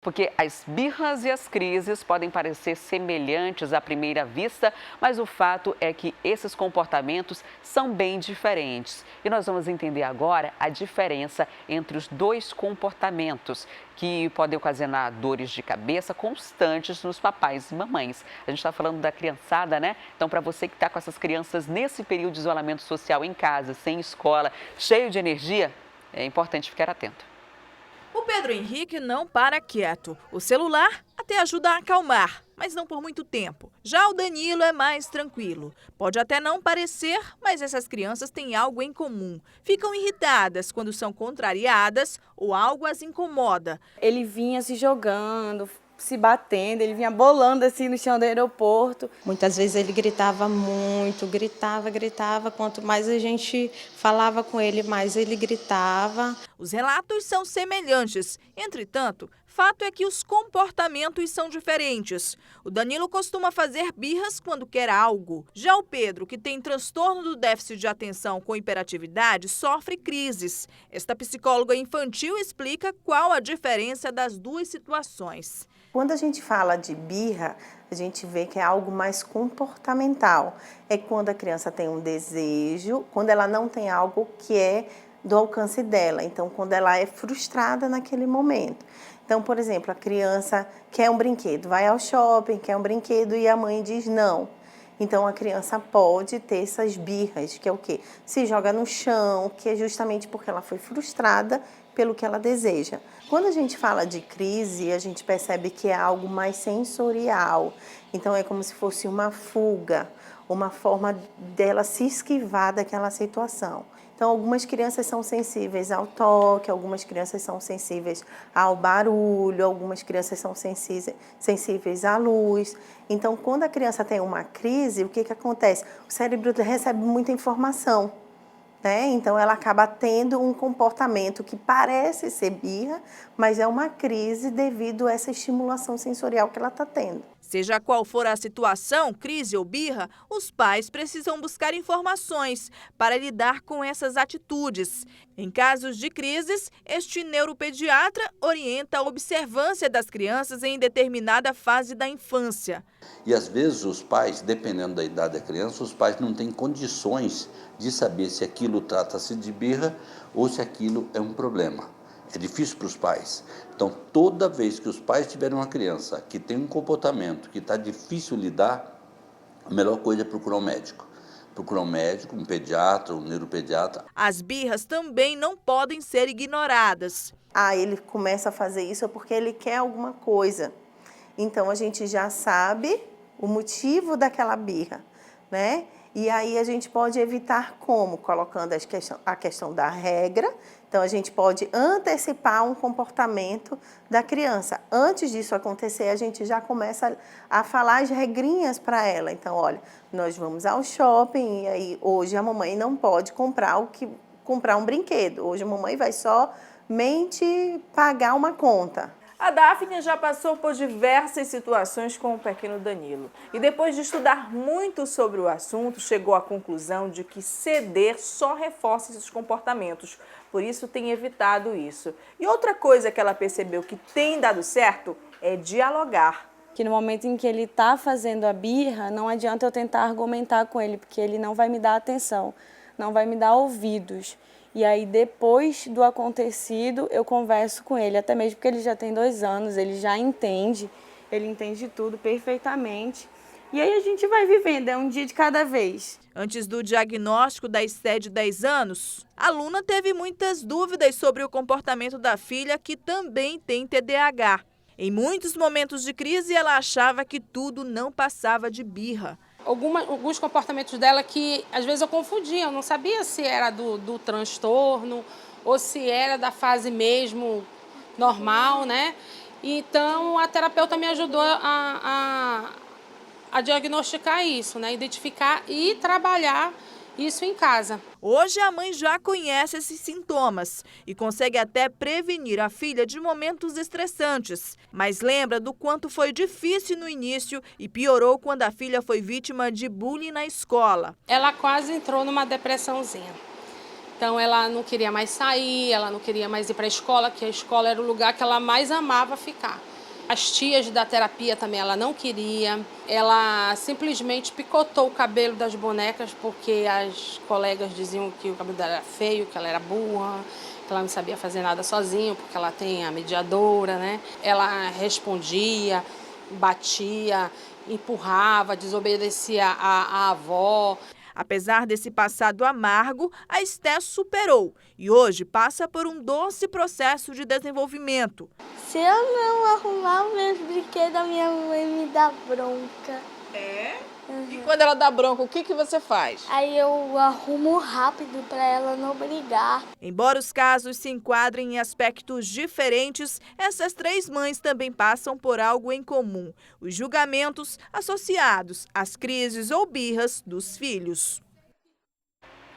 Porque as birras e as crises podem parecer semelhantes à primeira vista, mas o fato é que esses comportamentos são bem diferentes. E nós vamos entender agora a diferença entre os dois comportamentos, que podem ocasionar dores de cabeça constantes nos papais e mamães. A gente está falando da criançada, né? Então, para você que está com essas crianças nesse período de isolamento social em casa, sem escola, cheio de energia, é importante ficar atento. O Pedro Henrique não para quieto. O celular até ajuda a acalmar, mas não por muito tempo. Já o Danilo é mais tranquilo. Pode até não parecer, mas essas crianças têm algo em comum. Ficam irritadas quando são contrariadas ou algo as incomoda. Ele vinha se jogando, se batendo, ele vinha bolando assim no chão do aeroporto. Muitas vezes ele gritava muito, gritava. Quanto mais a gente falava com ele, mais ele gritava. Os relatos são semelhantes. Entretanto, fato é que os comportamentos são diferentes. O Danilo costuma fazer birras quando quer algo. Já o Pedro, que tem transtorno do déficit de atenção com hiperatividade, sofre crises. Esta psicóloga infantil explica qual a diferença das duas situações. Quando a gente fala de birra, a gente vê que é algo mais comportamental. É quando a criança tem um desejo, quando ela não tem algo que é do alcance dela. Então, quando ela é frustrada naquele momento. Então, por exemplo, a criança quer um brinquedo, vai ao shopping, quer um brinquedo e a mãe diz não. Então, a criança pode ter essas birras, que é o quê? Se joga no chão, que é justamente porque ela foi frustrada pelo que ela deseja. Quando a gente fala de crise, a gente percebe que é algo mais sensorial. Então, é como se fosse uma fuga, uma forma dela se esquivar daquela situação. Então, algumas crianças são sensíveis ao toque, algumas crianças são sensíveis ao barulho, algumas crianças são sensíveis à luz. Então, quando a criança tem uma crise, o que acontece? O cérebro recebe muita informação, né? Então, ela acaba tendo um comportamento que parece ser birra, mas é uma crise devido a essa estimulação sensorial que ela está tendo. Seja qual for a situação, crise ou birra, os pais precisam buscar informações para lidar com essas atitudes. Em casos de crises, este neuropediatra orienta a observância das crianças em determinada fase da infância. E às vezes os pais, dependendo da idade da criança, os pais não têm condições de saber se aquilo trata-se de birra ou se aquilo é um problema. É difícil para os pais. Então, toda vez que os pais tiverem uma criança que tem um comportamento que está difícil lidar, a melhor coisa é procurar um médico. Procurar um médico, um pediatra, um neuropediatra. As birras também não podem ser ignoradas. Ele começa a fazer isso porque ele quer alguma coisa. Então, a gente já sabe o motivo daquela birra, né? E aí a gente pode evitar como? Colocando a questão da regra. Então, a gente pode antecipar um comportamento da criança. Antes disso acontecer, a gente já começa a falar as regrinhas para ela. Então, olha, nós vamos ao shopping e aí hoje a mamãe não pode comprar um brinquedo. Hoje a mamãe vai somente pagar uma conta. A Daphne já passou por diversas situações com o pequeno Danilo e depois de estudar muito sobre o assunto, chegou à conclusão de que ceder só reforça esses comportamentos, por isso tem evitado isso. E outra coisa que ela percebeu que tem dado certo é dialogar. Que no momento em que ele está fazendo a birra, não adianta eu tentar argumentar com ele, porque ele não vai me dar atenção, não vai me dar ouvidos. E aí, depois do acontecido, eu converso com ele, até mesmo porque ele já tem 2 anos, ele já entende, ele entende tudo perfeitamente. E aí a gente vai vivendo, é um dia de cada vez. Antes do diagnóstico da Esté de 10 anos, a aluna teve muitas dúvidas sobre o comportamento da filha, que também tem TDAH. Em muitos momentos de crise, ela achava que tudo não passava de birra. Alguns comportamentos dela que às vezes eu confundia, eu não sabia se era do transtorno ou se era da fase mesmo normal, né? Então a terapeuta me ajudou a diagnosticar isso, né? Identificar e trabalhar isso em casa. Hoje a mãe já conhece esses sintomas e consegue até prevenir a filha de momentos estressantes. Mas lembra do quanto foi difícil no início e piorou quando a filha foi vítima de bullying na escola. Ela quase entrou numa depressãozinha. Então ela não queria mais sair, ela não queria mais ir para a escola, que a escola era o lugar que ela mais amava ficar. As tias da terapia também ela não queria. Ela simplesmente picotou o cabelo das bonecas porque as colegas diziam que o cabelo dela era feio, que ela era burra, que ela não sabia fazer nada sozinha, porque ela tem a mediadora, né? Ela respondia, batia, empurrava, desobedecia a avó. Apesar desse passado amargo, a Esté superou e hoje passa por um doce processo de desenvolvimento. Se eu não arrumar os meus brinquedos, a minha mãe me dá bronca. É? E quando ela dá bronca, o que você faz? Aí eu arrumo rápido para ela não brigar. Embora os casos se enquadrem em aspectos diferentes, essas 3 mães também passam por algo em comum: os julgamentos associados às crises ou birras dos filhos.